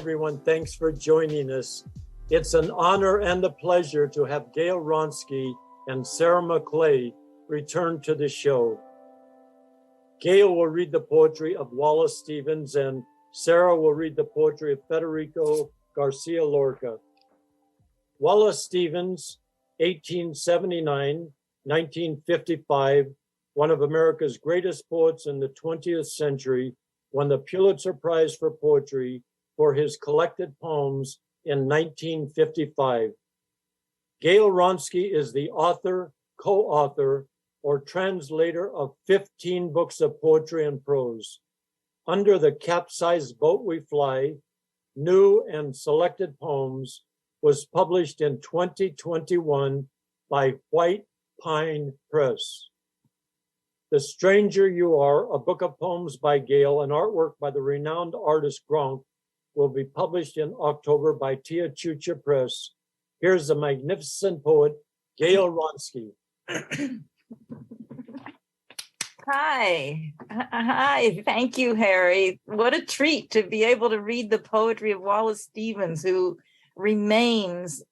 everyone. Thanks for joining us. It's an honor and a pleasure to have Gail Wronsky and Sarah Maclay return to the show. Gail will read the poetry of Wallace Stevens and Sarah will read the poetry of Federico Garcia Lorca. Wallace Stevens, 1879-1955, one of America's greatest poets in the 20th century, won the Pulitzer Prize for Poetry for his collected poems in 1955. Gail Wronsky is the author, co-author, or translator of 15 books of poetry and prose. Under the Capsized Boat We Fly, New and Selected Poems was published in 2021 by White Pine Press. The Stranger You Are, a book of poems by Gail and artwork by the renowned artist Gronk, will be published in October by Tia Chucha Press. Here's the magnificent poet, Gail Wronsky. Hi. Thank you, Harry. What a treat to be able to read the poetry of Wallace Stevens, who remains,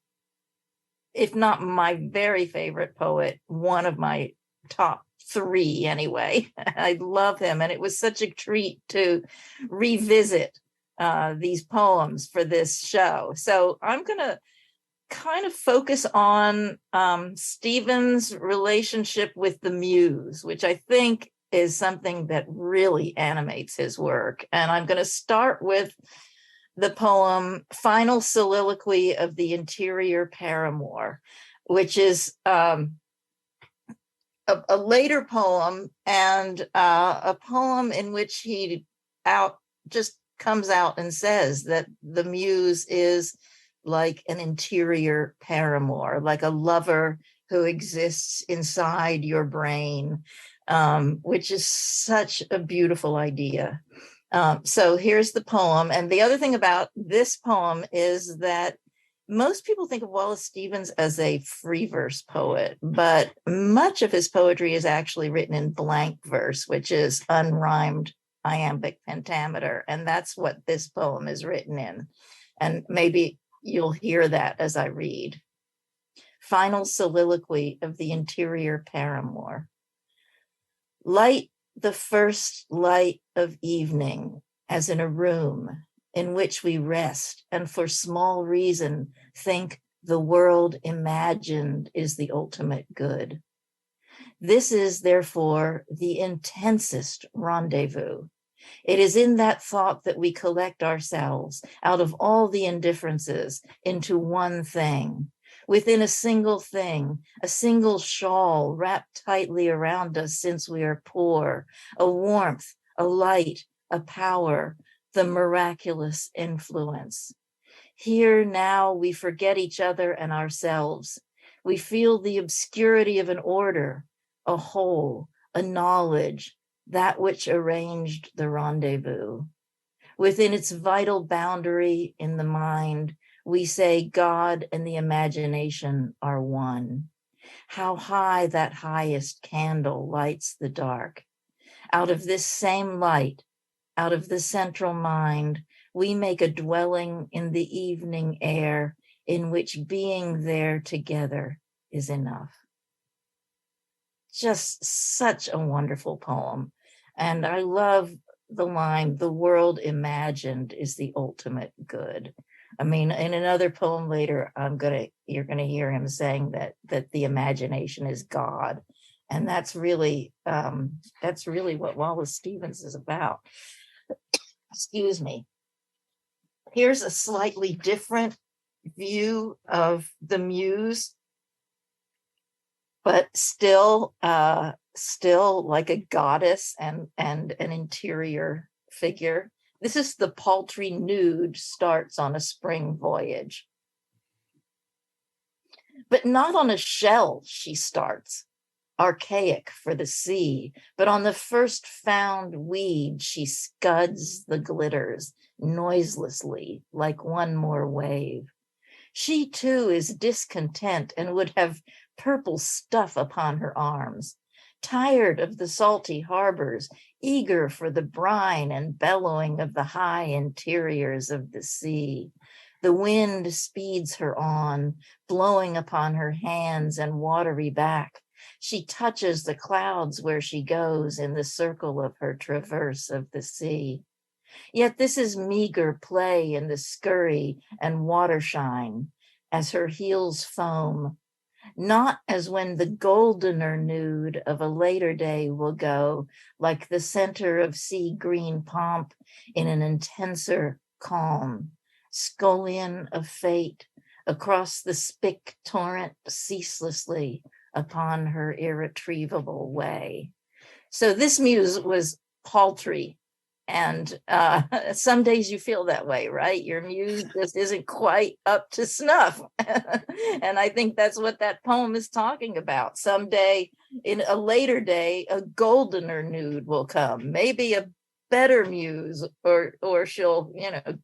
if not my very favorite poet, one of my top 3 anyway. I love him, and it was such a treat to revisit these poems for this show. So I'm going to kind of focus on Stevens' relationship with the muse, which I think is something that really animates his work. And I'm going to start with the poem Final Soliloquy of the Interior Paramour, which is a later poem, and a poem in which he just comes out and says that the muse is like an interior paramour, like a lover who exists inside your brain, which is such a beautiful idea. So here's the poem. And the other thing about this poem is that most people think of Wallace Stevens as a free verse poet, but much of his poetry is actually written in blank verse, which is unrhymed iambic pentameter. And that's what this poem is written in. And maybe you'll hear that as I read. Final Soliloquy of the Interior Paramour. Light the first light of evening, as in a room in which we rest, and for small reason think the world imagined is the ultimate good. This is, therefore, the intensest rendezvous. It is in that thought that we collect ourselves out of all the indifferences into one thing, within a single thing, a single shawl wrapped tightly around us since we are poor, a warmth, a light, a power, the miraculous influence. Here now we forget each other and ourselves. We feel the obscurity of an order, a whole, a knowledge, that which arranged the rendezvous. Within its vital boundary in the mind, we say God and the imagination are one. How high that highest candle lights the dark. Out of this same light, out of the central mind, we make a dwelling in the evening air in which being there together is enough. Just such a wonderful poem. And I love the line, the world imagined is the ultimate good. I mean, in another poem later, you're gonna hear him saying that the imagination is God. And that's really what Wallace Stevens is about. Excuse me. Here's a slightly different view of the muse, but still like a goddess and an interior figure. This is the paltry nude starts on a spring voyage. But not on a shell she starts, archaic for the sea, but on the first found weed she scuds the glitters noiselessly like one more wave. She too is discontent and would have purple stuff upon her arms, tired of the salty harbors, eager for the brine and bellowing of the high interiors of the sea. The wind speeds her on, blowing upon her hands and watery back. She touches the clouds where she goes in the circle of her traverse of the sea. Yet this is meager play in the scurry and watershine as her heels foam, not as when the goldener nude of a later day will go, like the center of sea green pomp in an intenser calm, scullion of fate across the spick torrent ceaselessly upon her irretrievable way. So this muse was paltry. And some days you feel that way, right? Your muse just isn't quite up to snuff. And I think that's what that poem is talking about. Someday, in a later day, a goldener nude will come, maybe a better muse, or she'll,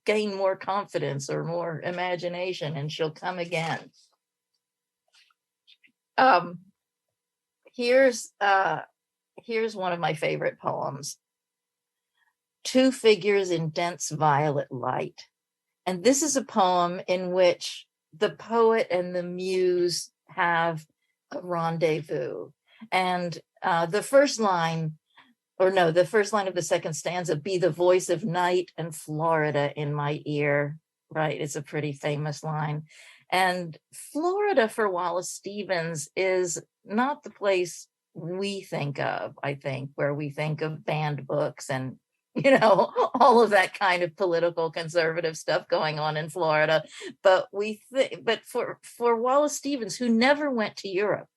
gain more confidence or more imagination, and she'll come again. Here's one of my favorite poems. Two figures in dense violet light. And this is a poem in which the poet and the muse have a rendezvous. And the first line of the second stanza, be the voice of night and Florida in my ear, right? It's a pretty famous line. And Florida for Wallace Stevens is not the place we think of, I think, where we think of banned books and all of that kind of political conservative stuff going on in Florida. But for Wallace Stevens, who never went to Europe,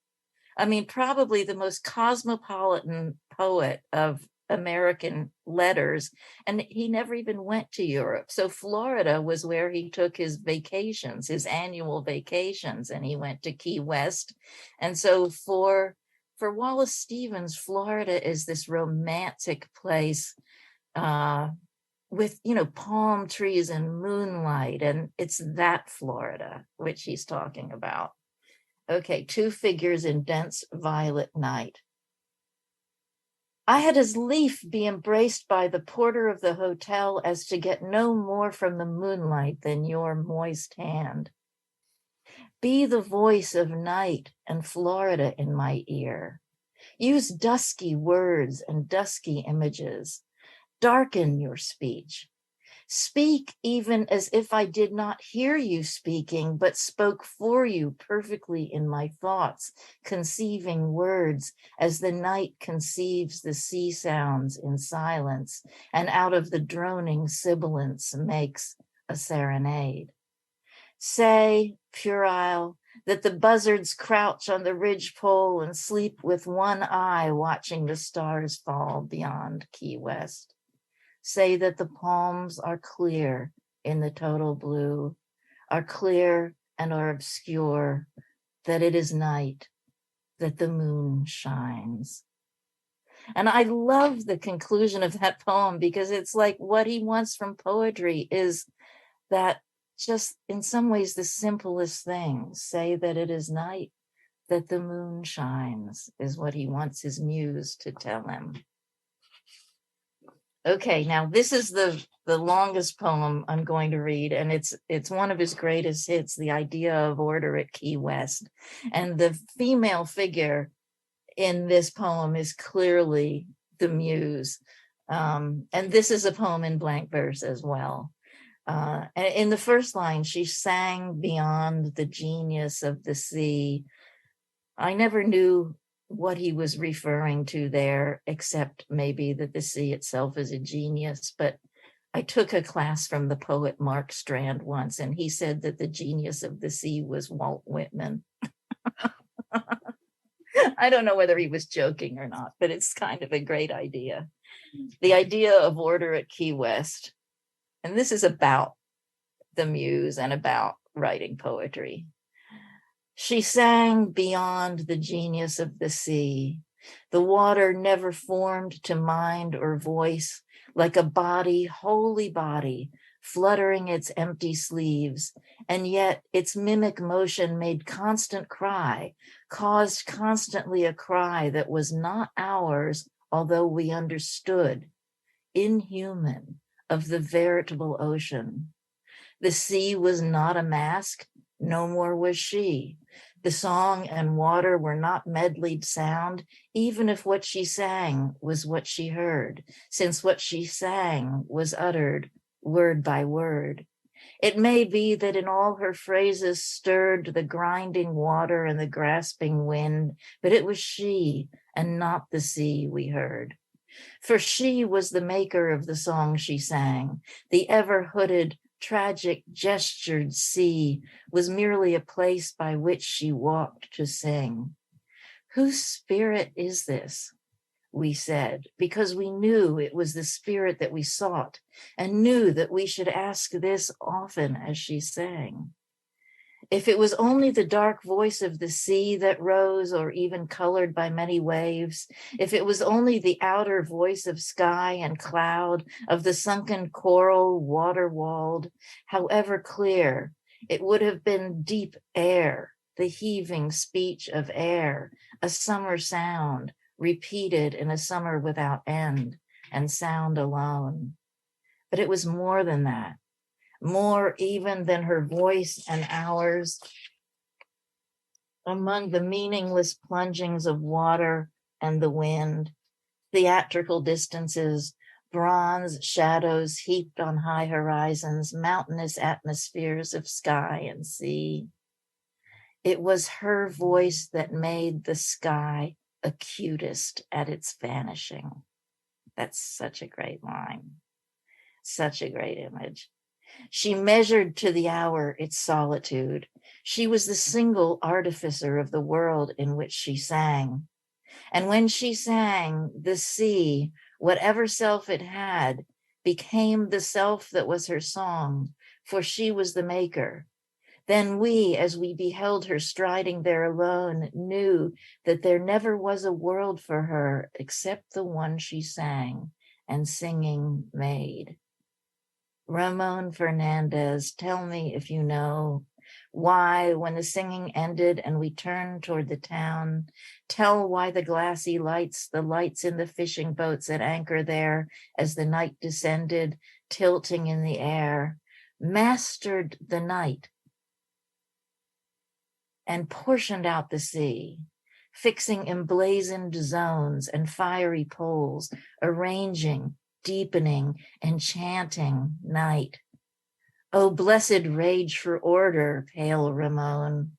I mean, probably the most cosmopolitan poet of American letters, and he never even went to Europe. So Florida was where he took his vacations, his annual vacations, and he went to Key West. And so for Wallace Stevens, Florida is this romantic place with palm trees and moonlight, and it's that Florida which he's talking about. Okay, two figures in dense violet night. I had as lief be embraced by the porter of the hotel as to get no more from the moonlight than your moist hand. Be the voice of night and Florida in my ear. Use dusky words and dusky images. Darken your speech. Speak even as if I did not hear you speaking, but spoke for you perfectly in my thoughts, conceiving words as the night conceives the sea sounds in silence, and out of the droning sibilance makes a serenade. Say, puerile, that the buzzards crouch on the ridgepole and sleep with one eye watching the stars fall beyond Key West. Say that the palms are clear in the total blue, are clear and are obscure, that it is night, that the moon shines. And I love the conclusion of that poem because it's like what he wants from poetry is that just in some ways the simplest thing, say that it is night, that the moon shines, is what he wants his muse to tell him. Okay, now this is the longest poem I'm going to read, and it's one of his greatest hits, The Idea of Order at Key West. And the female figure in this poem is clearly the muse. And this is a poem in blank verse as well. And in the first line, she sang beyond the genius of the sea. I never knew what he was referring to there, except maybe that the sea itself is a genius. But I took a class from the poet Mark Strand once, and he said that the genius of the sea was Walt Whitman. I don't know whether he was joking or not, but it's kind of a great idea. The idea of order at Key West. And this is about the muse and about writing poetry. She sang beyond the genius of the sea. The water never formed to mind or voice, like a body, holy body, fluttering its empty sleeves, and yet its mimic motion made constant cry, caused constantly a cry that was not ours although we understood, inhuman, of the veritable ocean. The sea was not a mask, no more was she. The song and water were not medleyed sound, even if what she sang was what she heard, since what she sang was uttered word by word. It may be that in all her phrases stirred the grinding water and the grasping wind, but it was she and not the sea we heard. For she was the maker of the song she sang. The ever-hooded, tragic, gestured sea was merely a place by which she walked to sing. Whose spirit is this? We said, because we knew it was the spirit that we sought and knew that we should ask this often as she sang. If it was only the dark voice of the sea that rose or even colored by many waves, if it was only the outer voice of sky and cloud, of the sunken coral water-walled, however clear, it would have been deep air, the heaving speech of air, a summer sound, repeated in a summer without end, and sound alone. But it was more than that. More even than her voice and ours. Among the meaningless plungings of water and the wind, theatrical distances, bronze shadows heaped on high horizons, mountainous atmospheres of sky and sea. It was her voice that made the sky acutest at its vanishing. That's such a great line, such a great image. She measured to the hour its solitude. She was the single artificer of the world in which she sang. And when she sang, the sea, whatever self it had, became the self that was her song, for she was the maker. Then we, as we beheld her striding there alone, knew that there never was a world for her except the one she sang and singing made. Ramon Fernandez, tell me if you know why, when the singing ended and we turned toward the town, tell why the glassy lights, the lights in the fishing boats at anchor there as the night descended, tilting in the air, mastered the night and portioned out the sea, fixing emblazoned zones and fiery poles, arranging, deepening, enchanting night. Oh, blessed rage for order, pale Ramon,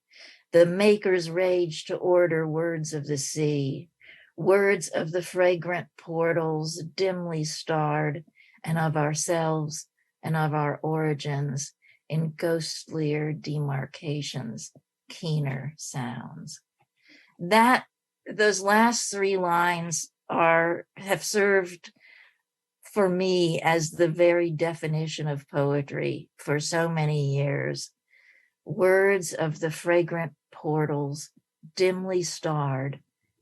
the maker's rage to order words of the sea, words of the fragrant portals dimly starred, and of ourselves and of our origins in ghostlier demarcations, keener sounds. Those last three lines have served for me as the very definition of poetry for so many years. Words of the fragrant portals, dimly starred,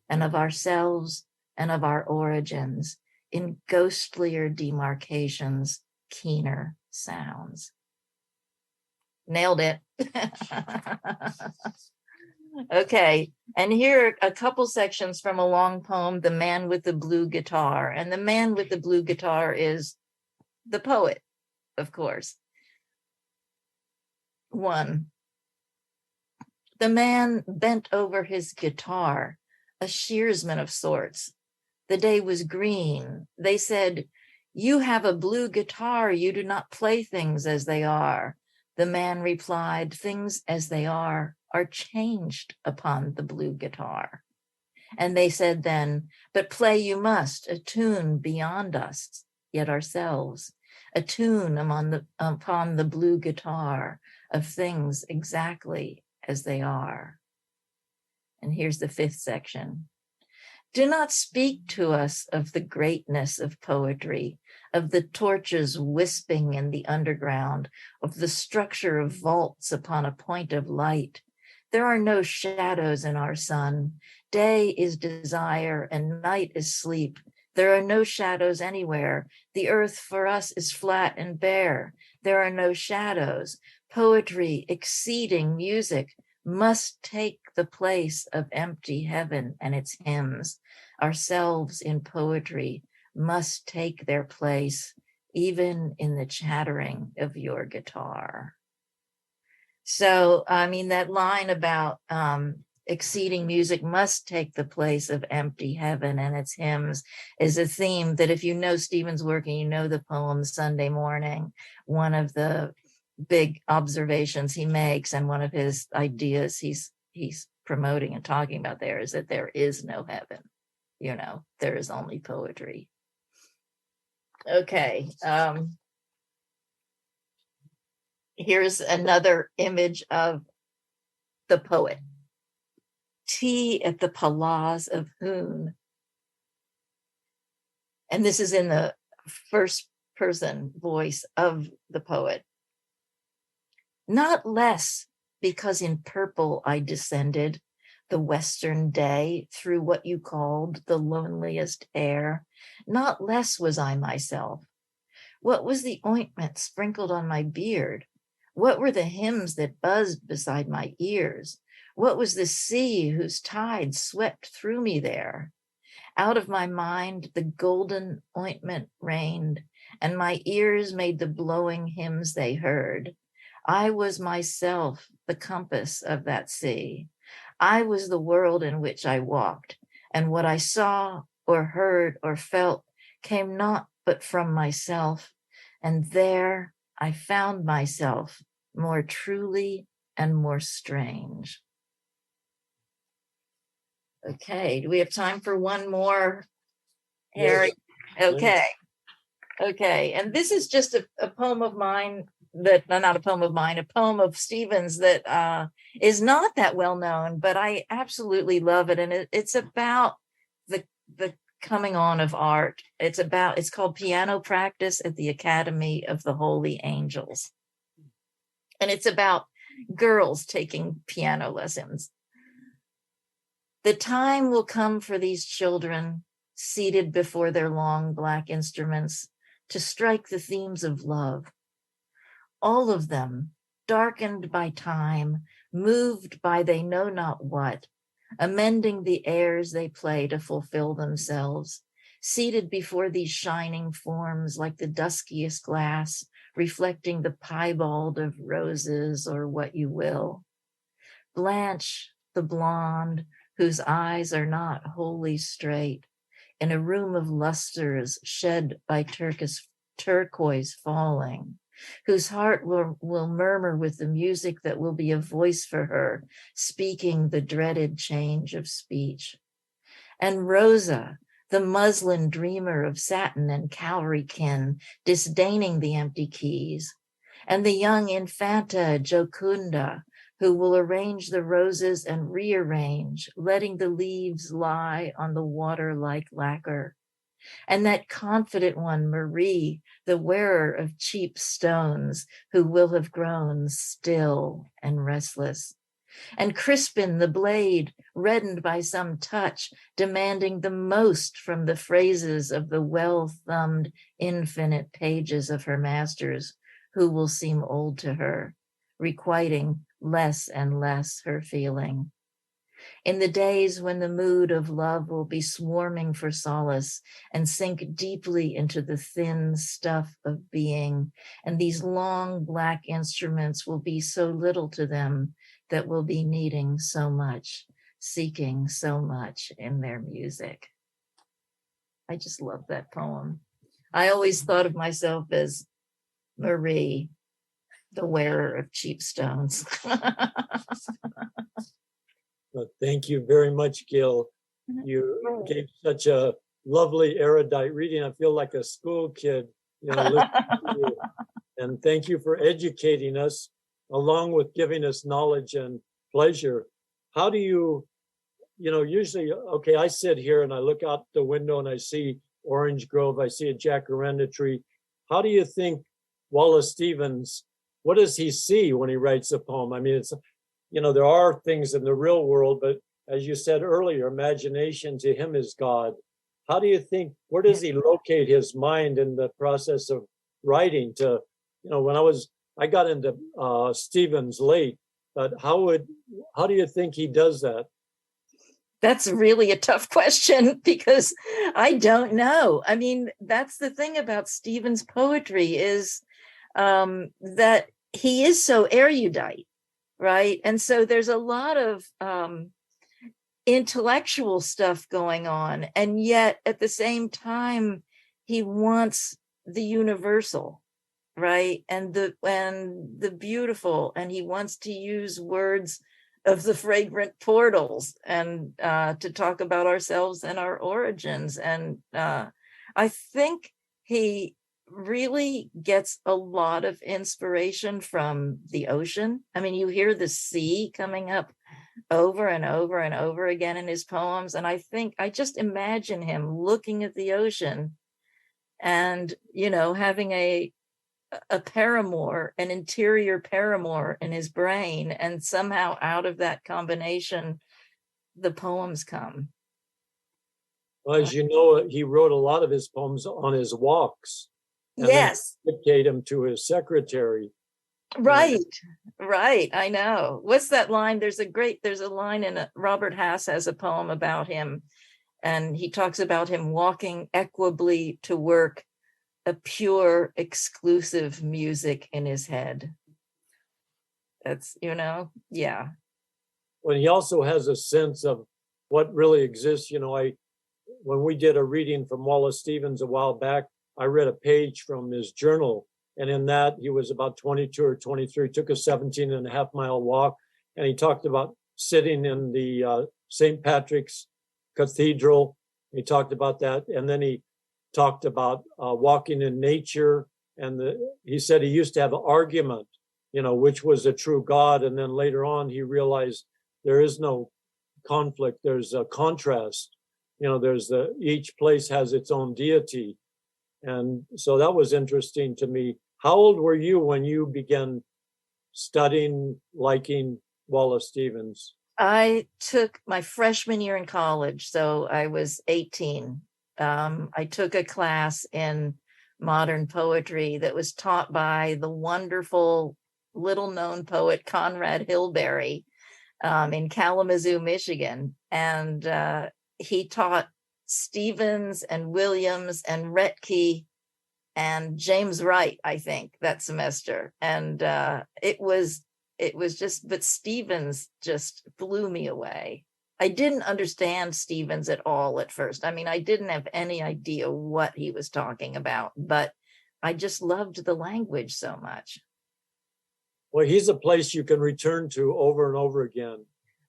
and of ourselves and of our origins in ghostlier demarcations, keener sounds. Nailed it. Okay, and here are a couple sections from a long poem, The Man with the Blue Guitar. And the man with the blue guitar is the poet, of course. 1. The man bent over his guitar, a shearsman of sorts. The day was green. They said, "You have a blue guitar. You do not play things as they are." The man replied, "Things as they are changed upon the blue guitar." And they said then, "But play you must, a tune beyond us, yet ourselves, a tune upon the blue guitar of things exactly as they are." And here's the 5th section. Do not speak to us of the greatness of poetry, of the torches wisping in the underground, of the structure of vaults upon a point of light. There are no shadows in our sun. Day is desire and night is sleep. There are no shadows anywhere. The earth for us is flat and bare. There are no shadows. Poetry exceeding music, must take the place of empty heaven and its hymns. Ourselves in poetry must take their place, even in the chattering of your guitar. So, I mean, that line about exceeding music must take the place of empty heaven and its hymns is a theme that, if you know Stephen's work and you know the poem Sunday Morning, one of the big observations he makes and one of his ideas he's promoting and talking about there is that there is no heaven. You know, there is only poetry. Okay. Here's another image of the poet. Tea at the Palaz of Hoon. And this is in the first person voice of the poet. Not less because in purple I descended the western day through what you called the loneliest air. Not less was I myself. What was the ointment sprinkled on my beard? What were the hymns that buzzed beside my ears? What was the sea whose tide swept through me there? Out of my mind the golden ointment rained, and my ears made the blowing hymns they heard. I was myself the compass of that sea. I was the world in which I walked, and what I saw or heard or felt came not but from myself, and there I found myself more truly and more strange. Okay, do we have time for one more, Harry? Yes. Okay, and this is just a poem of mine that, not a poem of mine, a poem of Stephen's that is not that well known, but I absolutely love it. And it's about the coming on of art. It's called Piano Practice at the Academy of the Holy Angels. And it's about girls taking piano lessons. The time will come for these children, seated before their long black instruments, to strike the themes of love. All of them, darkened by time, moved by they know not what, amending the airs they play to fulfill themselves, seated before these shining forms like the duskiest glass, reflecting the piebald of roses or what you will. Blanche, the blonde, whose eyes are not wholly straight, in a room of lustres shed by turquoise falling, whose heart will murmur with the music that will be a voice for her, speaking the dreaded change of speech. And Rosa, the muslin dreamer of satin and cowrie kin, disdaining the empty keys. And the young Infanta Jocunda, who will arrange the roses and rearrange, letting the leaves lie on the water like lacquer. And that confident one, Marie, the wearer of cheap stones, who will have grown still and restless. And Crispin, the blade, reddened by some touch, demanding the most from the phrases of the well-thumbed infinite pages of her masters, who will seem old to her, requiting less and less her feeling. In the days when the mood of love will be swarming for solace and sink deeply into the thin stuff of being, and these long black instruments will be so little to them that will be needing so much, seeking so much in their music. I just love that poem. I always thought of myself as Marie, the wearer of cheap stones. Well, thank you very much, Gail. You gave such a lovely erudite reading. I feel like a school kid, listening to you. And thank you for educating us, along with giving us knowledge and pleasure. How do you, usually, okay, I sit here and I look out the window and I see orange grove, I see a jacaranda tree. How do you think Wallace Stevens, what does he see when he writes a poem? I mean, it's, there are things in the real world, but as you said earlier, imagination to him is God. How do you think, where does he locate his mind in the process of writing to, when I got into Stevens late, but how do you think he does that? That's really a tough question because I don't know. I mean, that's the thing about Stevens' poetry is that he is so erudite, right? And so there's a lot of intellectual stuff going on. And yet at the same time, he wants the universal, right? And the beautiful, and he wants to use words of the fragrant portals and to talk about ourselves and our origins. And I think he really gets a lot of inspiration from the ocean. I mean, you hear the sea coming up over and over and over again in his poems. And I think I just imagine him looking at the ocean and, you know, having a paramour, an interior paramour in his brain, and somehow out of that combination, the poems come. Well, as you know, he wrote a lot of his poems on his walks. And Yes. then dictate them to his secretary. Right. I know. What's that line? There's a line in Robert Hass has a poem about him, and he talks about him walking equably to work, a pure, exclusive music in his head. That's, you know, yeah. Well, he also has a sense of what really exists. You know, when we did a reading from Wallace Stevens a while back, I read a page from his journal, and in that he was about 22 or 23, took a 17.5-mile walk, and he talked about sitting in the St. Patrick's Cathedral. He talked about that, and then he talked about walking in nature, and he said he used to have an argument, you know, which was a true God, and then later on he realized there is no conflict, there's a contrast. You know, each place has its own deity. And so that was interesting to me. How old were you when you began studying, liking Wallace Stevens? I took my freshman year in college, so I was 18. I took a class in modern poetry that was taught by the wonderful little-known poet Conrad Hilberry in Kalamazoo, Michigan. And he taught Stevens and Williams and Retke and James Wright, I think, that semester. And it was just, but Stevens just blew me away. I didn't understand Stevens at all at first. I mean, I didn't have any idea what he was talking about, but I just loved the language so much. Well, he's a place you can return to over and over again.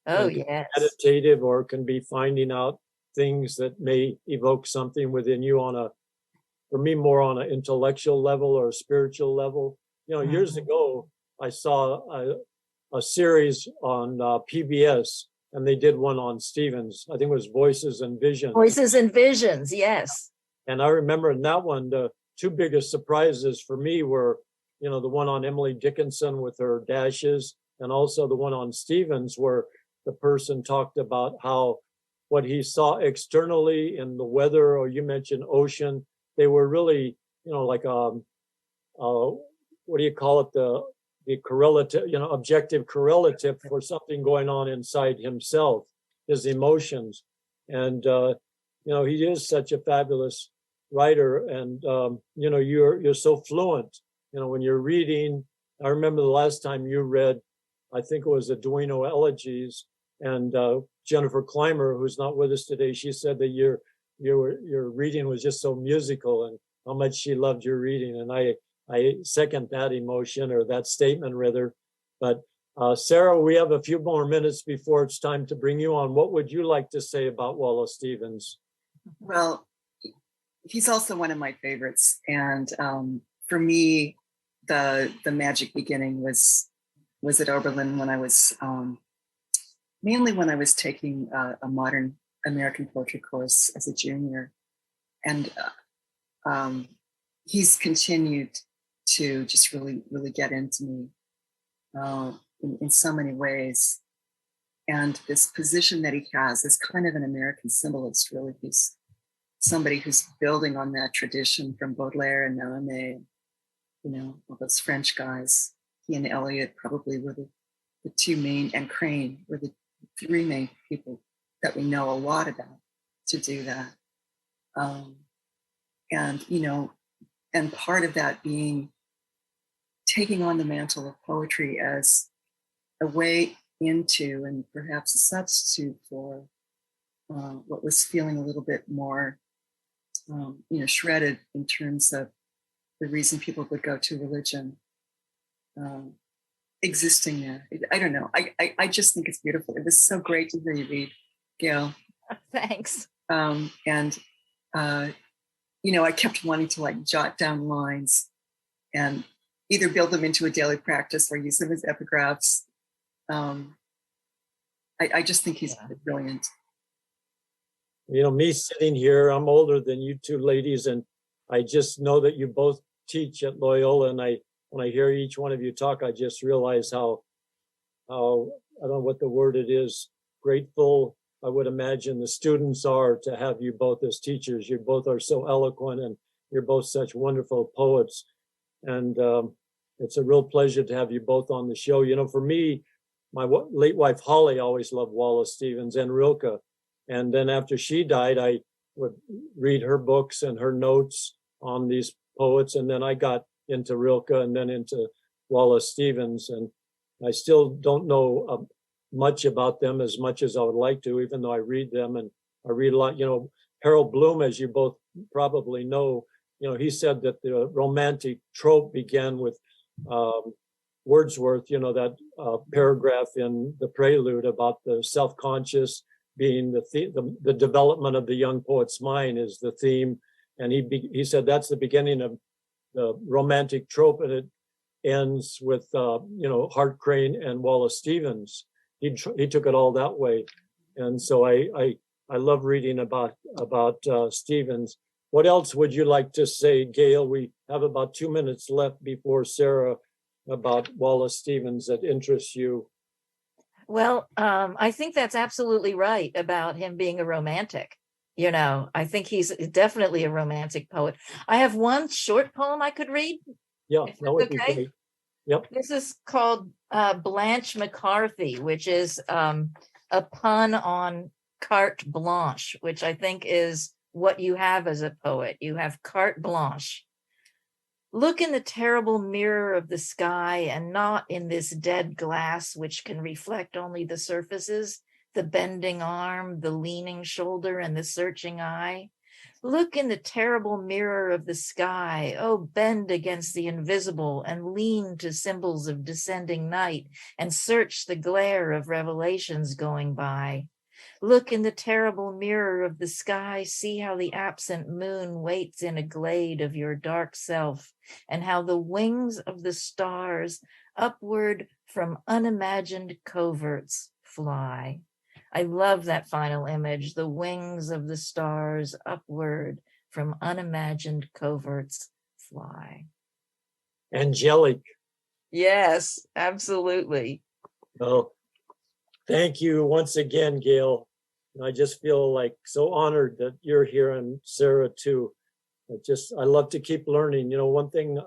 Oh, yes. Meditative, or can be finding out things that may evoke something within you for me, more on an intellectual level or a spiritual level. You know, years ago, I saw a series on PBS, and they did one on Stevens. I think it was Voices and Visions. Voices and Visions, yes. And I remember in that one, the two biggest surprises for me were, you know, the one on Emily Dickinson with her dashes, and also the one on Stevens, where the person talked about how what he saw externally in the weather, or you mentioned ocean, they were really, you know, like what do you call it, the correlative, you know, objective correlative for something going on inside himself, his emotions. And you know, he is such a fabulous writer, and you know, you're so fluent, you know, when you're reading. I remember the last time you read, I think it was the Duino Elegies, and Jennifer Clymer, who's not with us today, she said that your reading was just so musical, and how much she loved your reading. And I second that emotion, or that statement rather. But Sarah, we have a few more minutes before it's time to bring you on. What would you like to say about Wallace Stevens? Well, he's also one of my favorites. And for me, the magic beginning was at Oberlin when I was mainly when I was taking a modern American poetry course as a junior. And he's continued to just really, really get into me in so many ways. And this position that he has is kind of an American symbolist, really. He's somebody who's building on that tradition from Baudelaire and Mallarmé, you know, all those French guys. He and Eliot probably were two main, and Crane were the three main people that we know a lot about to do that. And, you know, and part of that being taking on the mantle of poetry as a way into and perhaps a substitute for what was feeling a little bit more, you know, shredded in terms of the reason people would go to religion existing there. I don't know. I just think it's beautiful. It was so great to hear you read, Gail. Thanks. And you know, I kept wanting to like jot down lines and either build them into a daily practice or use them as epigraphs. I just think he's brilliant. You know, me sitting here, I'm older than you two ladies, and I just know that you both teach at Loyola, and when I hear each one of you talk, I just realize how I don't know what the word it is, grateful I would imagine the students are to have you both as teachers. You both are so eloquent, and you're both such wonderful poets. And it's a real pleasure to have you both on the show. You know, for me, my late wife, Holly, always loved Wallace Stevens and Rilke. And then after she died, I would read her books and her notes on these poets. And then I got into Rilke and then into Wallace Stevens. And I still don't know much about them as much as I would like to, even though I read them, and I read a lot. You know, Harold Bloom, as you both probably know, you know, he said that the romantic trope began with Wordsworth, you know, that paragraph in the Prelude about the self-conscious being the development of the young poet's mind is the theme. And he said that's the beginning of the romantic trope, and it ends with, you know, Hart Crane and Wallace Stevens. He took it all that way. And so I love reading about Stevens. What else would you like to say, Gail? We have about 2 minutes left before Sarah, about Wallace Stevens that interests you. Well, I think that's absolutely right about him being a romantic. You know, I think he's definitely a romantic poet. I have one short poem I could read. Yeah, that would be great. Yep. This is called Blanche McCarthy, which is a pun on carte blanche, which I think is what you have as a poet. You have carte blanche. Look in the terrible mirror of the sky, and not in this dead glass which can reflect only the surfaces, the bending arm, the leaning shoulder, and the searching eye. Look in the terrible mirror of the sky. Oh, bend against the invisible and lean to symbols of descending night, and search the glare of revelations going by. Look in the terrible mirror of the sky, see how the absent moon waits in a glade of your dark self, and how the wings of the stars upward from unimagined coverts fly. I love that final image, the wings of the stars upward from unimagined coverts fly. Angelic. Yes, absolutely. Well, thank you once again, Gail. I just feel like so honored that you're here, and Sarah too. I love to keep learning. You know, one thing,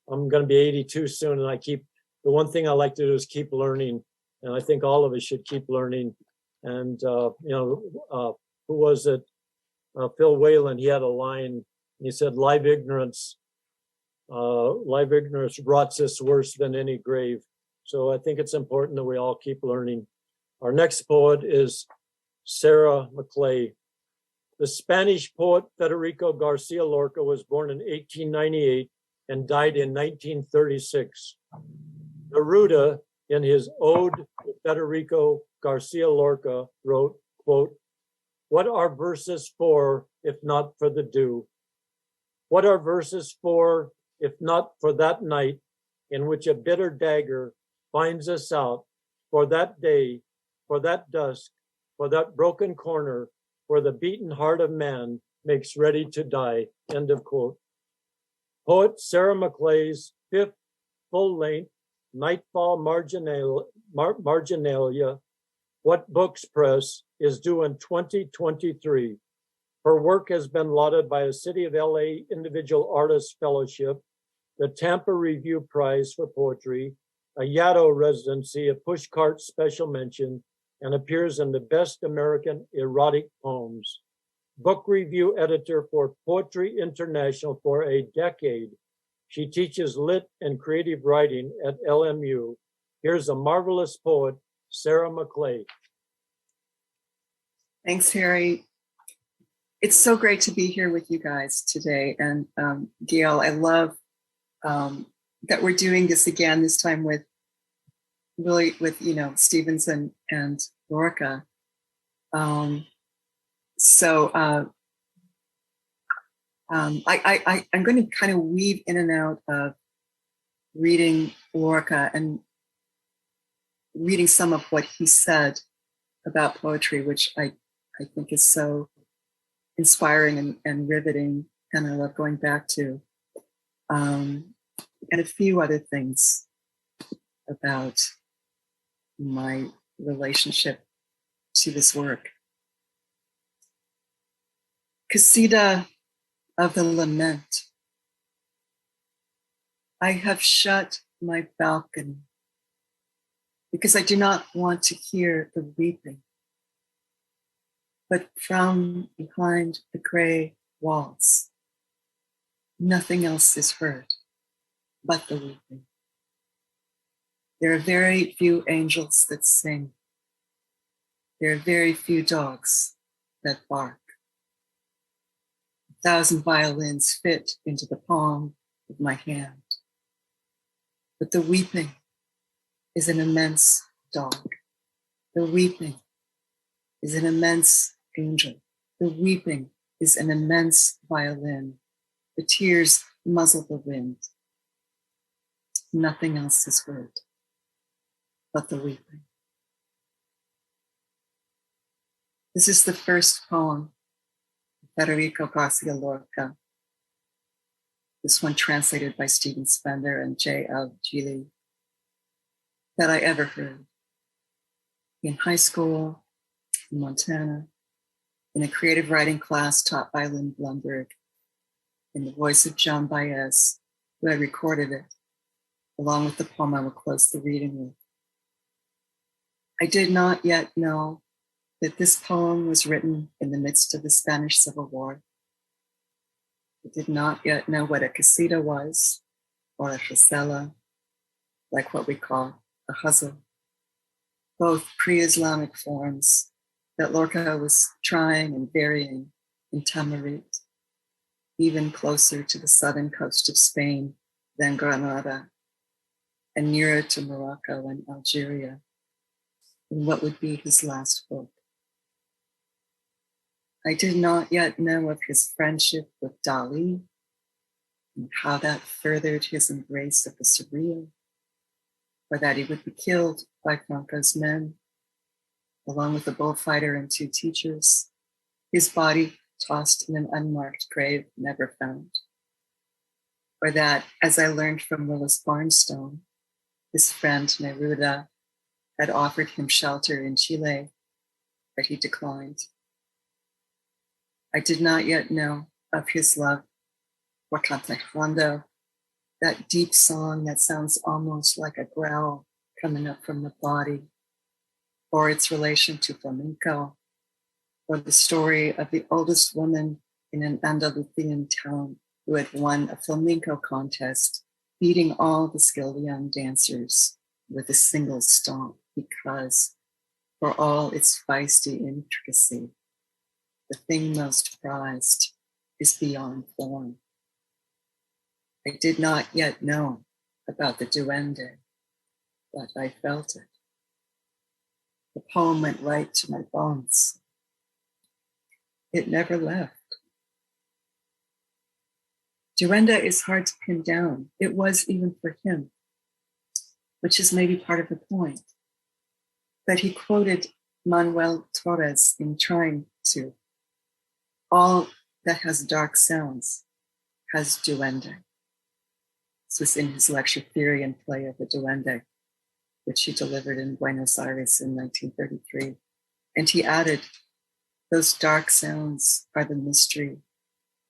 I'm going to be 82 soon, and the one thing I like to do is keep learning. And I think all of us should keep learning. And, you know, who was it? Phil Whalen, he had a line, he said, live ignorance rots us worse than any grave. So I think it's important that we all keep learning. Our next poet is Sarah Maclay. The Spanish poet Federico Garcia Lorca was born in 1898 and died in 1936. Neruda, in his ode to Federico Garcia Lorca, wrote, quote, "What are verses for if not for the dew? What are verses for if not for that night in which a bitter dagger finds us out, for that day, for that dusk, for that broken corner where the beaten heart of man makes ready to die," end of quote. Poet Sarah Maclay's fifth full-length Nightfall Marginalia, What Books Press, is due in 2023. Her work has been lauded by a City of LA Individual Artist Fellowship, the Tampa Review Prize for Poetry, a Yaddo residency, a pushcart special mention, and appears in the Best American Erotic Poems. Book review editor for Poetry International for a decade. She teaches lit and creative writing at LMU. Here's a marvelous poet, Sarah Maclay. Thanks, Harry. It's so great to be here with you guys today. And Gail, I love that we're doing this again, this time with Stevenson and Lorca. I'm going to kind of weave in and out of reading Lorca and reading some of what he said about poetry, which I think is so inspiring and riveting, and I love going back to, and a few other things about my relationship to this work. Casita of the Lament. I have shut my balcony because I do not want to hear the weeping. But from behind the gray walls, nothing else is heard but the weeping. There are very few angels that sing. There are very few dogs that bark. 1,000 violins fit into the palm of my hand. But the weeping is an immense dog. The weeping is an immense angel. The weeping is an immense violin. The tears muzzle the wind. Nothing else is heard but the weeping. This is the first poem of Federico Garcia Lorca. This one translated by Stephen Spender and J.L. Gili, that I ever heard. In high school, in Montana, in a creative writing class taught by Lynn Blumberg, in the voice of John Baez, who had recorded it, along with the poem I will close the reading with. I did not yet know that this poem was written in the midst of the Spanish Civil War. I did not yet know what a casita was, or a chacela, like what we call a hustle, both pre-Islamic forms that Lorca was trying and varying in Tamarit, even closer to the southern coast of Spain than Granada, and nearer to Morocco and Algeria, in what would be his last book. I did not yet know of his friendship with Dali and how that furthered his embrace of the surreal, or that he would be killed by Franco's men, along with a bullfighter and 2 teachers, his body tossed in an unmarked grave never found. Or that, as I learned from Willis Barnstone, his friend Neruda had offered him shelter in Chile, but he declined. I did not yet know of his love for Cantejando, that deep song that sounds almost like a growl coming up from the body, or its relation to flamenco, or the story of the oldest woman in an Andalusian town who had won a flamenco contest, beating all the skilled young dancers with a single stomp, because for all its feisty intricacy, the thing most prized is beyond form. I did not yet know about the duende, but I felt it. The poem went right to my bones. It never left. Duende is hard to pin down. It was even for him, which is maybe part of the point. But he quoted Manuel Torres in trying to. All that has dark sounds has duende. This was in his lecture Theory and Play of the Duende, which he delivered in Buenos Aires in 1933. And he added, those dark sounds are the mystery,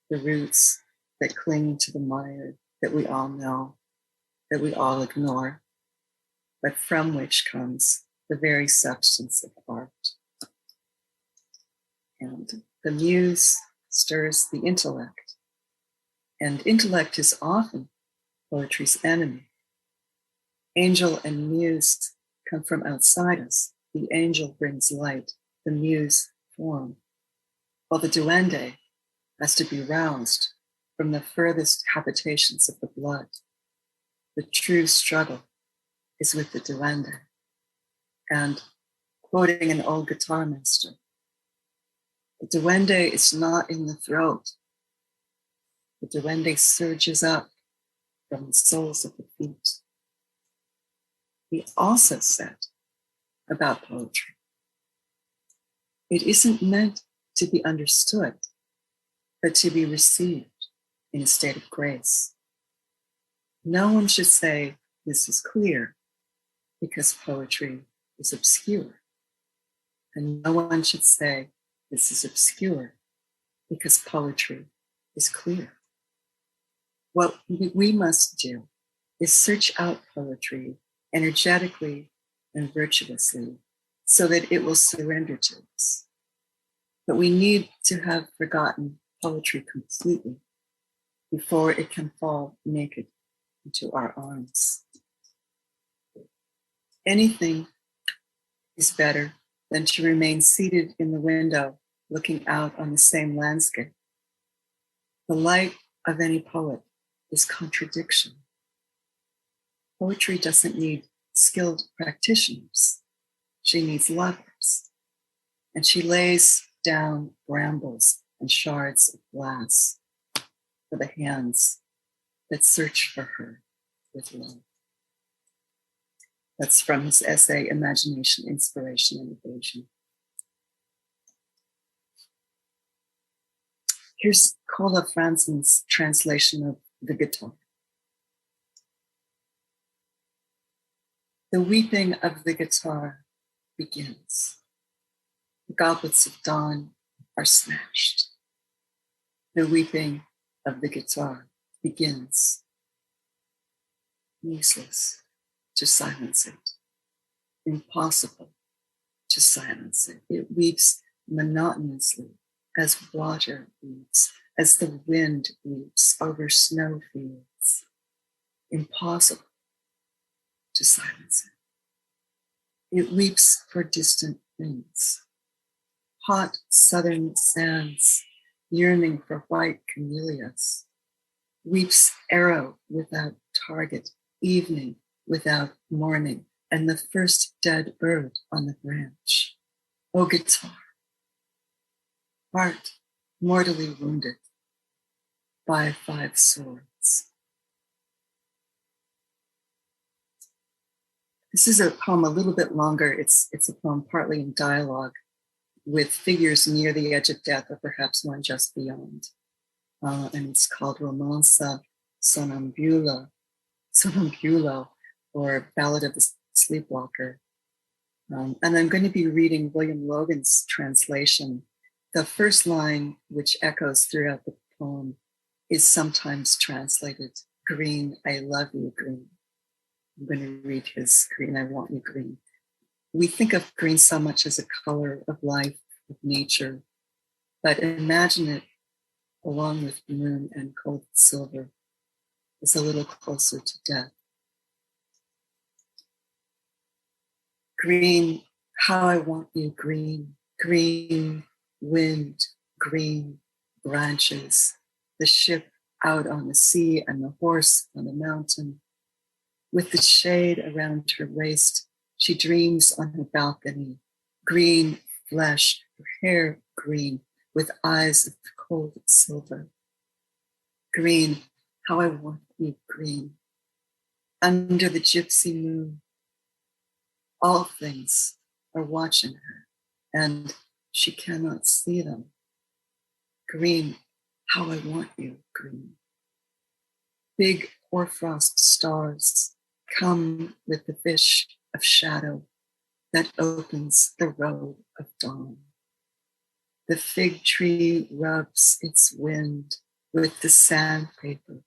the roots that cling to the mire that we all know, that we all ignore. but from which comes the very substance of art. And the muse stirs the intellect, and intellect is often poetry's enemy. Angel and muse come from outside us. The angel brings light, the muse form, while the duende has to be roused from the furthest habitations of the blood. The true struggle is with the duende. And quoting an old guitar master, the duende is not in the throat. The duende surges up from the soles of the feet. He also said about poetry, it isn't meant to be understood, but to be received in a state of grace. No one should say this is clear because poetry is obscure. And no one should say this is obscure because poetry is clear. What we must do is search out poetry energetically and virtuously so that it will surrender to us. But we need to have forgotten poetry completely before it can fall naked into our arms. Anything is better than to remain seated in the window looking out on the same landscape. The light of any poet is contradiction. Poetry doesn't need skilled practitioners. She needs lovers. And she lays down brambles and shards of glass for the hands that search for her with love. That's from his essay, Imagination, Inspiration, and Evasion. Here's Kola Franzen's translation of The Guitar. The weeping of the guitar begins. The goblets of dawn are smashed. The weeping of the guitar begins. Useless to silence it. Impossible to silence it. It weeps monotonously as water weeps, as the wind weeps over snow fields. Impossible to silence it. It weeps for distant things. Hot southern sands yearning for white camellias. Weeps arrow without target, evening without morning, and the first dead bird on the branch. O guitar, heart mortally wounded by 5 swords. This is a poem a little bit longer. It's a poem partly in dialogue with figures near the edge of death, or perhaps one just beyond. And it's called Romanza Sonambulo, or Ballad of the Sleepwalker. And I'm going to be reading William Logan's translation. The first line, which echoes throughout the poem, is sometimes translated, green, I love you, green. I'm going to read his green, I want you, green. We think of green so much as a color of life, of nature, but imagine it along with moon and cold silver is a little closer to death. Green, how I want you, green, green wind, green branches, the ship out on the sea and the horse on the mountain. With the shade around her waist, she dreams on her balcony, green flesh, her hair green, with eyes of cold silver. Green, how I want you, green. Under the gypsy moon, all things are watching her, and she cannot see them. Green, how I want you, green. Big hoarfrost stars come with the fish of shadow that opens the road of dawn. The fig tree rubs its wind with the sandpaper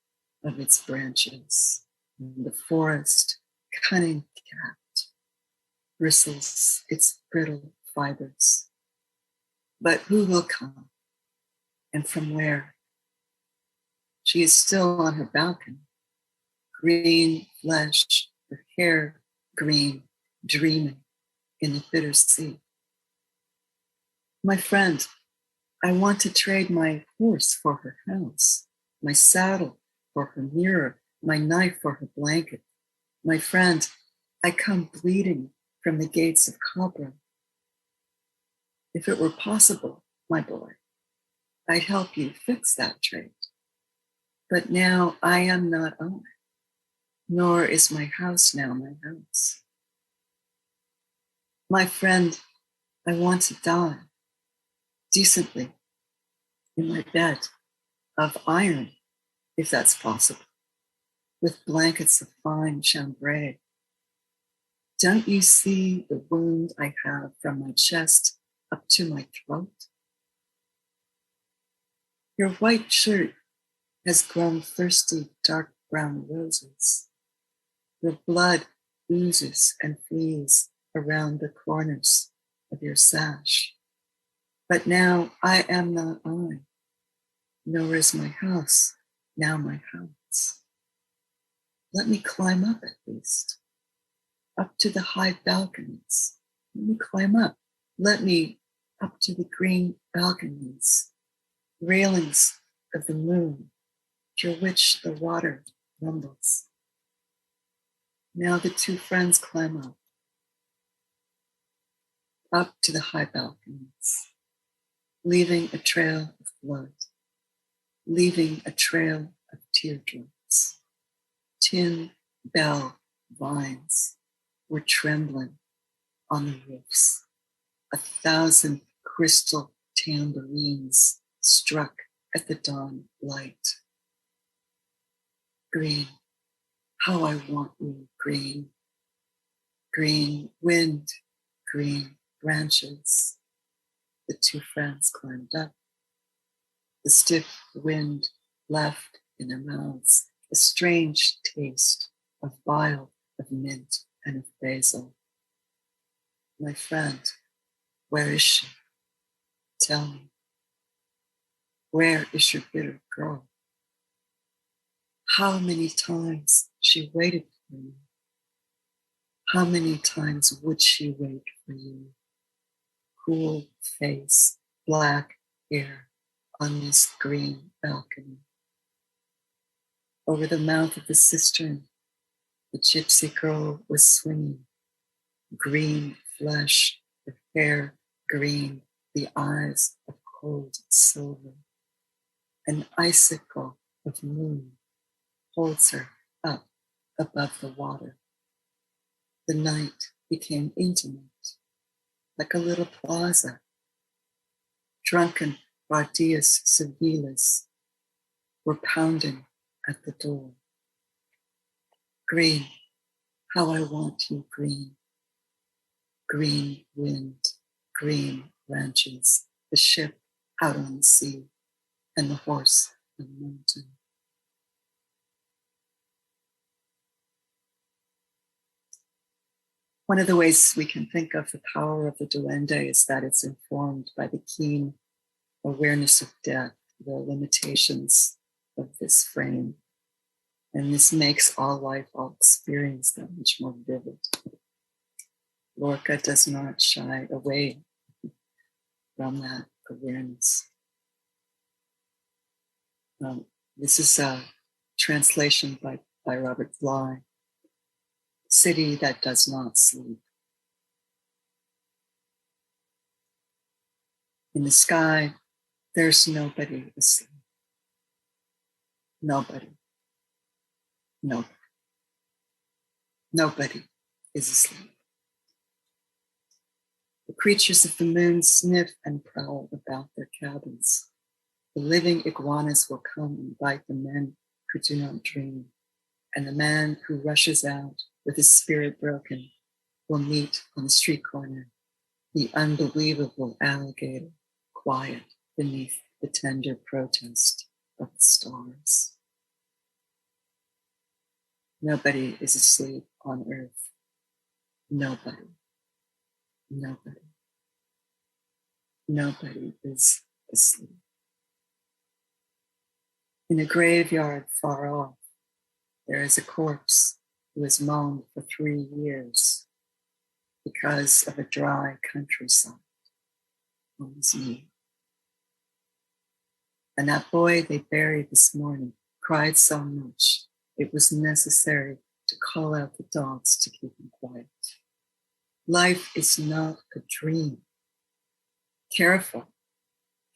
of its branches. And the forest, cunning cat bristles its brittle fibers. But who will come, and from where? She is still on her balcony, green flesh, her hair green, dreaming in the bitter sea. My friend, I want to trade my horse for her house, my saddle for her mirror, my knife for her blanket. My friend, I come bleeding from the gates of copper. If it were possible, my boy, I'd help you fix that trade. But now I am not I, nor is my house now my house. My friend, I want to die decently in my bed of iron, if that's possible, with blankets of fine chambray. Don't you see the wound I have from my chest up to my throat? Your white shirt has grown thirsty dark brown roses. Your blood oozes and flees around the corners of your sash. But now I am not I, nor is my house now my house. Let me climb up at least, up to the high balconies. Let me climb up. Let me up to the green balconies, railings of the moon, through which the water rumbles. Now the two friends climb up to the high balconies, leaving a trail of blood, leaving a trail of teardrops. Tin bell vines were trembling on the roofs. 1,000 crystal tambourines struck at the dawn light. Green, how I want you, green. Green wind, green branches. The two friends climbed up. The stiff wind left in their mouths a strange taste of bile, of mint, and of basil. My friend, where is she? Tell me. Where is your bitter girl? How many times she waited for you? How many times would she wait for you? Cool face, black hair on this green balcony. Over the mouth of the cistern, the gypsy girl was swinging. Green flesh, her hair green, the eyes of cold silver. An icicle of moon holds her up above the water. The night became intimate, like a little plaza. Drunken Bardias Civiles were pounding at the door. Green, how I want you, green. Green wind, green branches, the ship out on the sea, and the horse on the mountain. One of the ways we can think of the power of the duende is that it's informed by the keen awareness of death, the limitations of this frame. And this makes all life, all experience that much more vivid. Lorca does not shy away from that awareness. This is a translation by Robert Bly. City that does not sleep. In the sky, there's nobody asleep. Nobody. Nobody. Nobody is asleep. The creatures of the moon sniff and prowl about their cabins. The living iguanas will come and bite the men who do not dream, and the man who rushes out with his spirit broken will meet on the street corner the unbelievable alligator quiet beneath the tender protest of the stars. Nobody is asleep on earth. Nobody, nobody, nobody is asleep. In a graveyard far off, there is a corpse who has moaned for 3 years because of a dry countryside on his knee. And that boy they buried this morning cried so much it was necessary to call out the dogs to keep him quiet. Life is not a dream. Careful,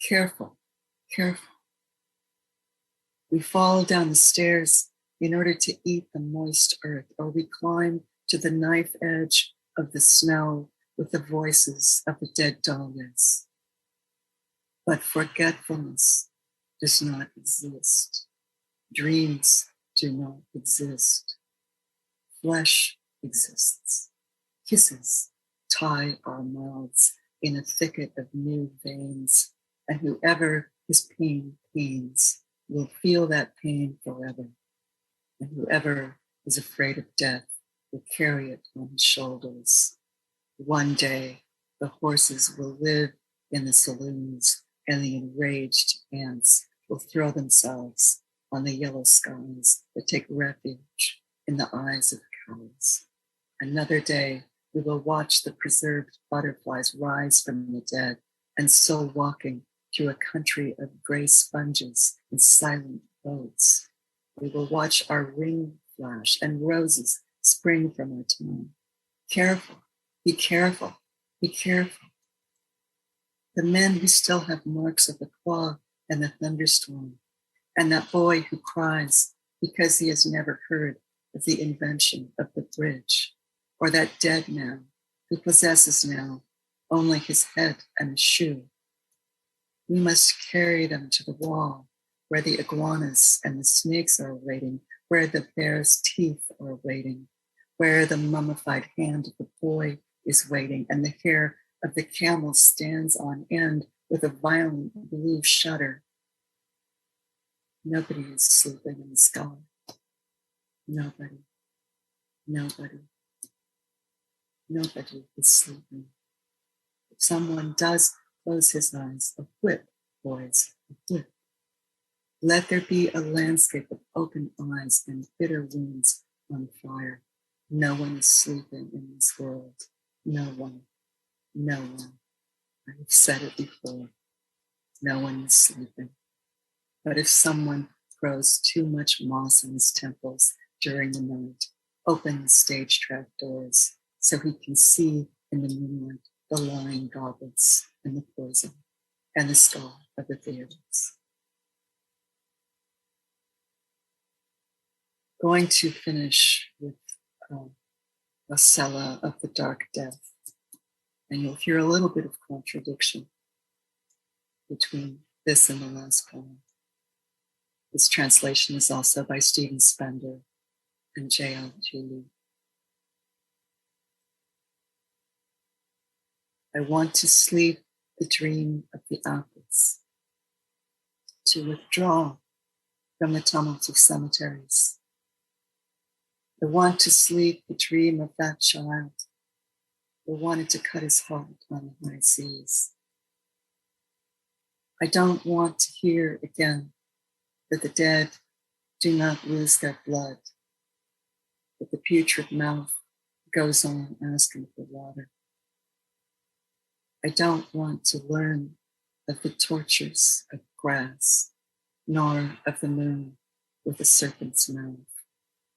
careful, careful. We fall down the stairs in order to eat the moist earth, or we climb to the knife edge of the snow with the voices of the dead dogs. But forgetfulness does not exist. Dreams do not exist. Flesh exists. Kisses tie our mouths in a thicket of new veins, and whoever his pain pains will feel that pain forever. And whoever is afraid of death will carry it on his shoulders. One day, the horses will live in the saloons, and the enraged ants will throw themselves on the yellow skies that take refuge in the eyes of cows. Another day, we will watch the preserved butterflies rise from the dead, and so walking through a country of gray sponges and silent boats. We will watch our ring flash and roses spring from our tongue. Careful, be careful, be careful. The men who still have marks of the claw and the thunderstorm, and that boy who cries because he has never heard of the invention of the bridge, or that dead man who possesses now only his head and a shoe. We must carry them to the wall where the iguanas and the snakes are waiting, where the bear's teeth are waiting, where the mummified hand of the boy is waiting, and the hair of the camel stands on end with a violent blue shudder. Nobody is sleeping in the sky. Nobody, nobody, nobody is sleeping. If someone does close his eyes, a whip, boys, a whip. Let there be a landscape of open eyes and bitter wounds on fire. No one is sleeping in this world. No one, no one. I have said it before. No one is sleeping. But if someone grows too much moss on his temples during the night, open the stage trap doors so he can see in the moonlight the lying goblets and the poison and the skull of the theaters. Going to finish with a cella of the dark death, and you'll hear a little bit of contradiction between this and the last poem. This translation is also by Stephen Spender and J.L. Julie. I want to sleep the dream of the apples, to withdraw from the tumult of cemeteries. I want to sleep the dream of that child who wanted to cut his heart on the high seas. I don't want to hear again that the dead do not lose their blood, that the putrid mouth goes on asking for water. I don't want to learn of the tortures of grass, nor of the moon with a serpent's mouth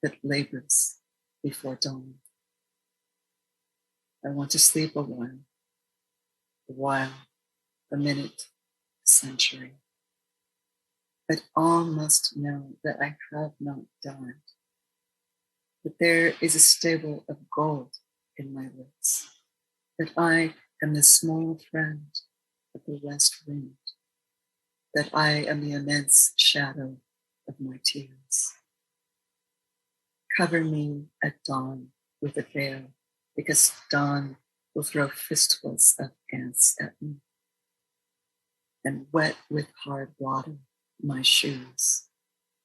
that labors before dawn. I want to sleep a while, a minute, a century. But all must know that I have not died, that there is a stable of gold in my lips, that I am the small friend of the west wind, that I am the immense shadow of my tears. Cover me at dawn with a veil, because dawn will throw fistfuls of ants at me, and wet with hard water my shoes,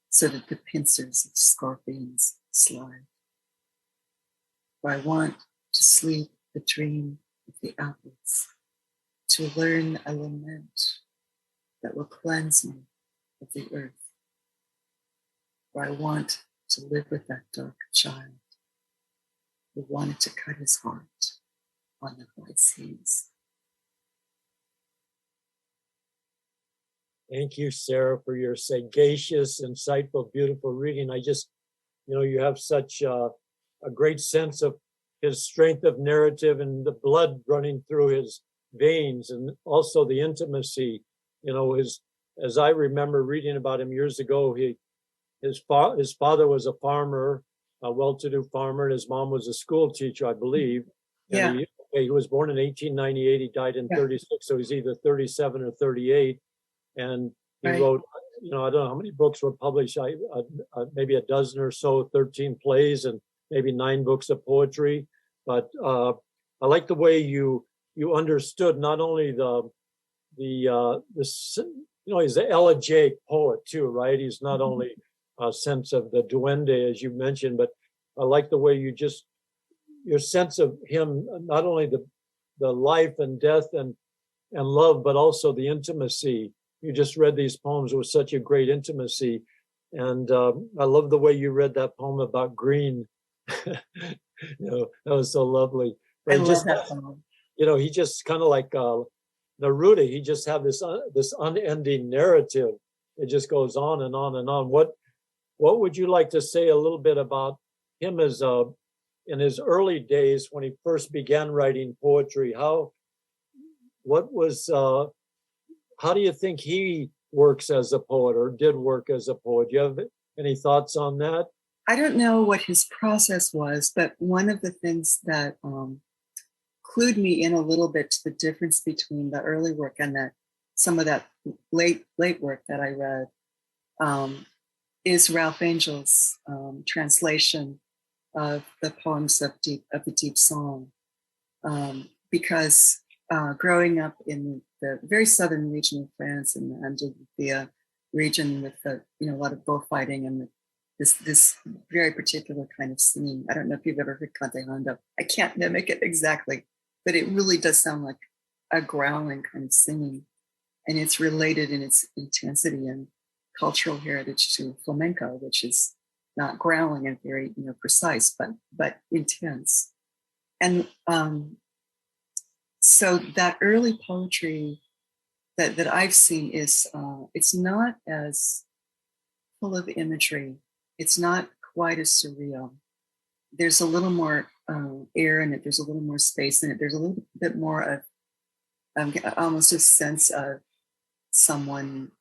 so that the pincers of scorpions slide. For I want to sleep the dream of the apples, to learn a lament that will cleanse me of the earth. For I want to live with that dark child who wanted to cut his heart on the white seas. Thank you, Sarah, for your sagacious, insightful, beautiful reading. I just, you have such a great sense of his strength of narrative and the blood running through his veins, and also the intimacy. As I remember reading about him years ago, his father was a farmer, a well-to-do farmer, and his mom was a school teacher, I believe. Yeah. And he was born in 1898. He died in 36, so he's either 37 or 38. And he wrote, I don't know how many books were published, maybe a dozen or so, 13 plays and maybe 9 books of poetry. But I like the way you understood not only he's an elegiac poet too, right? He's not only a sense of the duende, as you mentioned, but I like the way your sense of him, not only the life and death and love, but also the intimacy. You just read these poems with such a great intimacy. And I love the way you read that poem about green. That was so lovely. But I love that poem. He just kind of like Neruda, he just have this unending narrative. It just goes on and on and on. What would you like to say a little bit about him as in his early days when he first began writing poetry? How do you think he works as a poet or did work as a poet? Do you have any thoughts on that? I don't know what his process was, but one of the things that clued me in a little bit to the difference between the early work and some of that late work that I read is Ralph Angel's translation of the poems of the Deep Song, because growing up in the very southern region of France and the Andalusia region with a lot of bullfighting and this very particular kind of singing. I don't know if you've ever heard Cantejando. I can't mimic it exactly, but it really does sound like a growling kind of singing, and it's related in its intensity and cultural heritage to flamenco, which is not growling and very precise, but intense. And so that early poetry that I've seen is it's not as full of imagery. It's not quite as surreal. There's a little more air in it. There's a little more space in it. There's a little bit more of almost a sense of someone,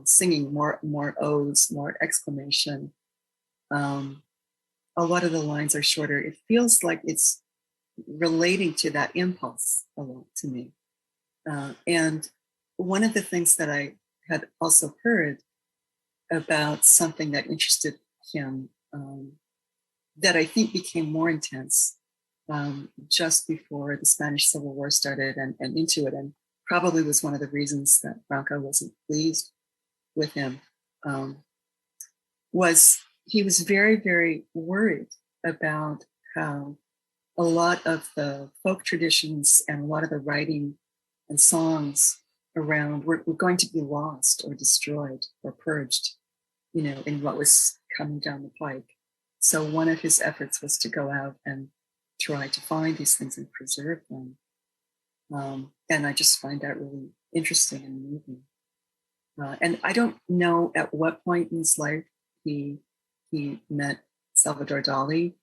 singing more odes, more exclamation. A lot of the lines are shorter. It feels like it's relating to that impulse a lot to me. And one of the things that I had also heard about something that interested him that I think became more intense just before the Spanish Civil War started and into it, and probably was one of the reasons that Franco wasn't pleased with him, was he was very, very worried about how a lot of the folk traditions and a lot of the writing and songs around were going to be lost or destroyed or purged, in what was coming down the pike. So one of his efforts was to go out and try to find these things and preserve them. And I just find that really interesting and moving. And I don't know at what point in his life he met Salvador Dali.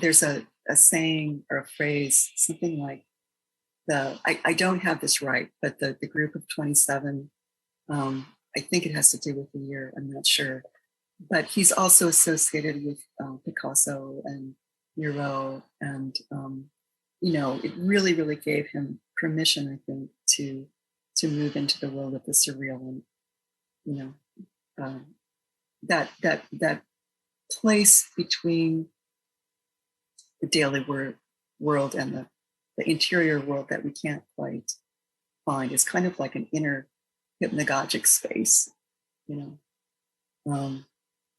There's a saying or a phrase, something like I don't have this right, but the group of 27, I think it has to do with the year, I'm not sure. But he's also associated with Picasso and Miro, and it really, really gave him permission, I think, to move into the world of the surreal, and that place between the daily world and the interior world that we can't quite find is kind of like an inner hypnagogic space,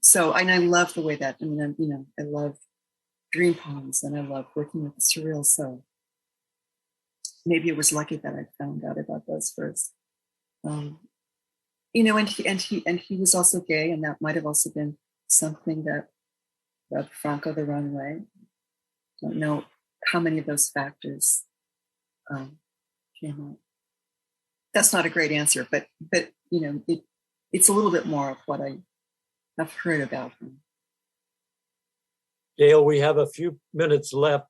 So, and I love the way that, I love dream poems, and I love working with the surreal. So maybe it was lucky that I found out about those first. You know, and he was also gay, and that might have also been something that rubbed Franco the wrong way. Don't know how many of those factors came out. That's not a great answer, but you know, it's a little bit more of what I have heard about him. Gail, we have a few minutes left.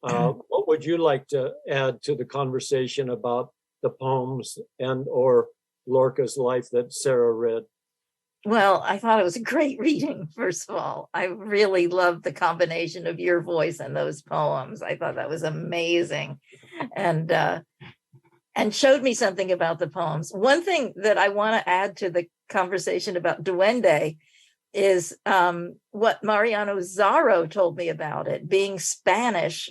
What would you like to add to the conversation about the poems and or Lorca's life that Sarah read? Well, I thought it was a great reading, first of all. I really loved the combination of your voice and those poems. I thought that was amazing. And showed me something about the poems. One thing that I want to add to the conversation about Duende is what Mariano Zarro told me about it. Being Spanish,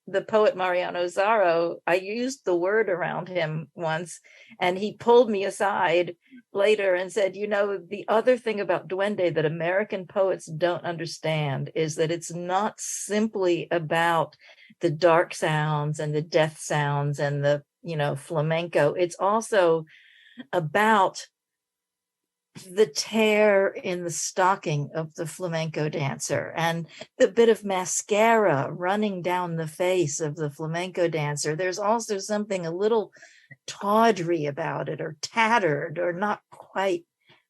the poet Mariano Zarro, I used the word around him once, and he pulled me aside later and said, you know, the other thing about Duende that American poets don't understand is that it's not simply about the dark sounds and the death sounds and the, you know, flamenco. It's also about the tear in the stocking of the flamenco dancer and the bit of mascara running down the face of the flamenco dancer. There's also something a little tawdry about it, or tattered, or not quite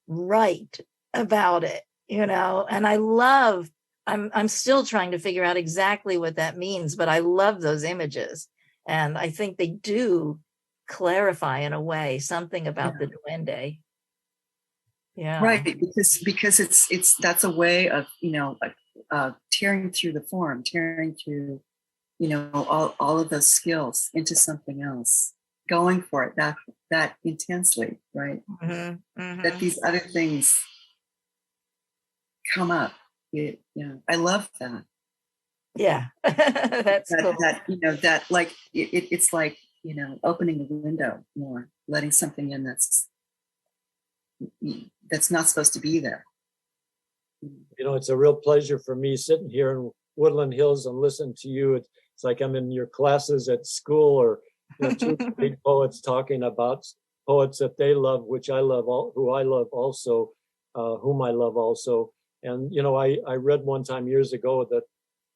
right about it, you know. And I'm still trying to figure out exactly what that means, but I love those images. And I think they do clarify in a way something about the Duende. Yeah. Right, because it's that's a way of, you know, tearing through the form, tearing through, you know, all of those skills into something else, going for it that intensely, right? Mm-hmm, mm-hmm. That these other things come up. Yeah, I love that. Yeah, that's cool. That, you know, that like it's like, you know, opening a window more, letting something in that's not supposed to be there. You know, it's a real pleasure for me sitting here in Woodland Hills and listening to you. It's like I'm in your classes at school, or, you know, two great poets talking about poets that they love, which I love, whom I love also. And, you know, I read one time years ago that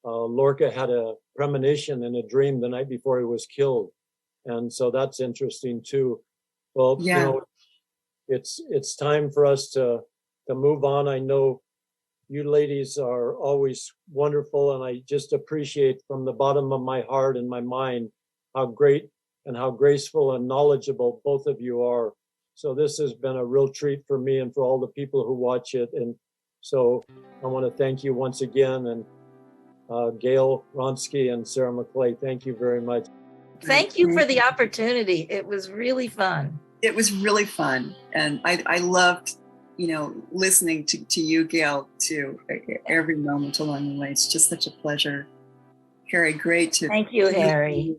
Lorca had a premonition in a dream the night before he was killed. And so that's interesting too. Well, yeah. You know, it's time for us to move on. I know you ladies are always wonderful, and I just appreciate from the bottom of my heart and my mind how great and how graceful and knowledgeable both of you are. So this has been a real treat for me and for all the people who watch it. And so I want to thank you once again. And Gail, Wronsky, and Sarah Maclay, thank you very much. Thank you for the opportunity. It was really fun. It was really fun. And I loved, you know, listening to you, Gail, too, every moment along the way. It's just such a pleasure. Harry, great to... Thank you, Harry.